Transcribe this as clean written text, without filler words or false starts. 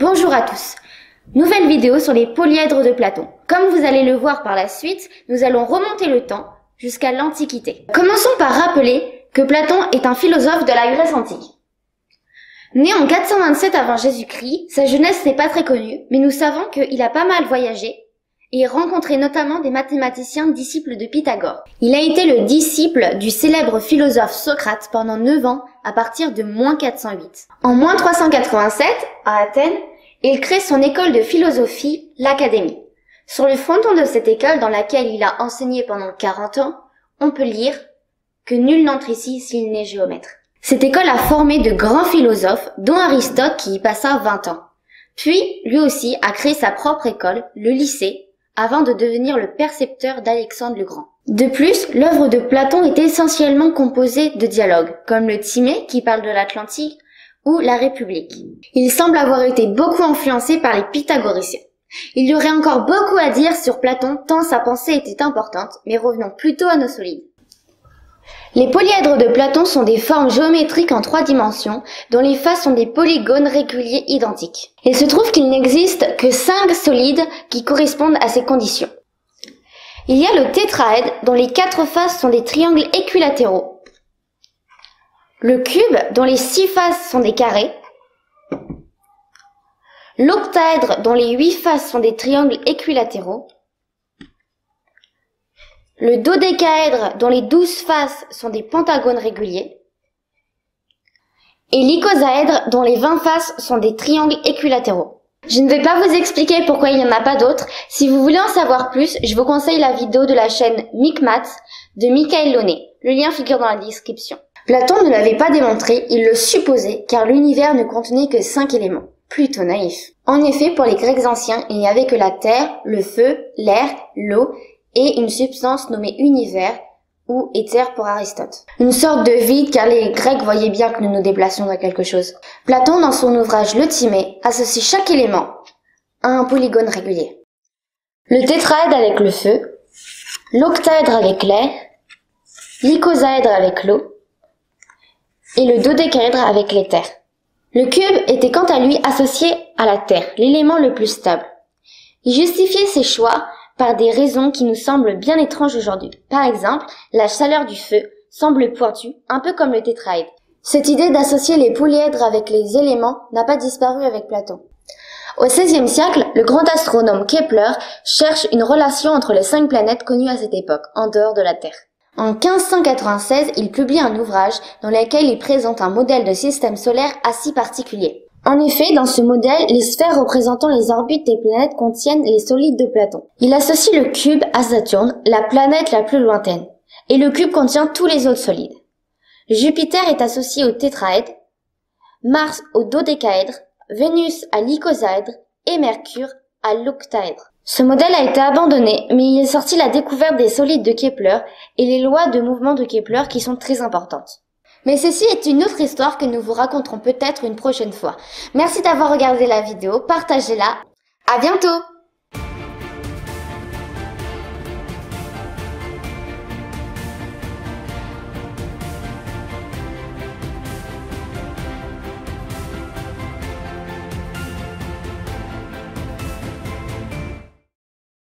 Bonjour à tous. Nouvelle vidéo sur les polyèdres de Platon. Comme vous allez le voir par la suite, nous allons remonter le temps jusqu'à l'Antiquité. Commençons par rappeler que Platon est un philosophe de la Grèce antique. Né en 427 avant Jésus-Christ, sa jeunesse n'est pas très connue, mais nous savons qu'il a pas mal voyagé et rencontré notamment des mathématiciens disciples de Pythagore. Il a été le disciple du célèbre philosophe Socrate pendant 9 ans à partir de -408. En -387, à Athènes, il crée son école de philosophie, l'Académie. Sur le fronton de cette école dans laquelle il a enseigné pendant 40 ans, on peut lire que nul n'entre ici s'il n'est géomètre. Cette école a formé de grands philosophes, dont Aristote qui y passa 20 ans. Puis, lui aussi a créé sa propre école, le lycée, avant de devenir le percepteur d'Alexandre le Grand. De plus, l'œuvre de Platon est essentiellement composée de dialogues, comme le Timée qui parle de l'Atlantique, ou la République. Il semble avoir été beaucoup influencé par les pythagoriciens. Il y aurait encore beaucoup à dire sur Platon tant sa pensée était importante, mais revenons plutôt à nos solides. Les polyèdres de Platon sont des formes géométriques en 3 dimensions, dont les faces sont des polygones réguliers identiques. Il se trouve qu'il n'existe que 5 solides qui correspondent à ces conditions. Il y a le tétraèdre, dont les 4 faces sont des triangles équilatéraux. Le cube, dont les 6 faces sont des carrés. L'octaèdre, dont les 8 faces sont des triangles équilatéraux. Le dodécaèdre, dont les 12 faces sont des pentagones réguliers. Et l'icosaèdre, dont les 20 faces sont des triangles équilatéraux. Je ne vais pas vous expliquer pourquoi il n'y en a pas d'autres. Si vous voulez en savoir plus, je vous conseille la vidéo de la chaîne Micmath de Michael Launay. Le lien figure dans la description. Platon ne l'avait pas démontré, il le supposait, car l'univers ne contenait que 5 éléments. Plutôt naïf. En effet, pour les Grecs anciens, il n'y avait que la terre, le feu, l'air, l'eau, et une substance nommée univers, ou éther pour Aristote. Une sorte de vide car les Grecs voyaient bien que nous nous déplacions dans quelque chose. Platon, dans son ouvrage Le Timée, associe chaque élément à un polygone régulier. Le tétraèdre avec le feu, l'octaèdre avec l'air, l'icosaèdre avec l'eau, et le dodécaèdre avec l'éther. Le cube était quant à lui associé à la terre, l'élément le plus stable. Il justifiait ses choix par des raisons qui nous semblent bien étranges aujourd'hui. Par exemple, la chaleur du feu semble pointue, un peu comme le tétraèdre. Cette idée d'associer les polyèdres avec les éléments n'a pas disparu avec Platon. Au XVIe siècle, le grand astronome Kepler cherche une relation entre les 5 planètes connues à cette époque, en dehors de la Terre. En 1596, il publie un ouvrage dans lequel il présente un modèle de système solaire assez particulier. En effet, dans ce modèle, les sphères représentant les orbites des planètes contiennent les solides de Platon. Il associe le cube à Saturne, la planète la plus lointaine, et le cube contient tous les autres solides. Jupiter est associé au tétraèdre, Mars au dodécaèdre, Vénus à l'icosaèdre et Mercure à l'octaèdre. Ce modèle a été abandonné, mais il est sorti la découverte des solides de Kepler et les lois de mouvement de Kepler qui sont très importantes. Mais ceci est une autre histoire que nous vous raconterons peut-être une prochaine fois. Merci d'avoir regardé la vidéo, partagez-la. À bientôt!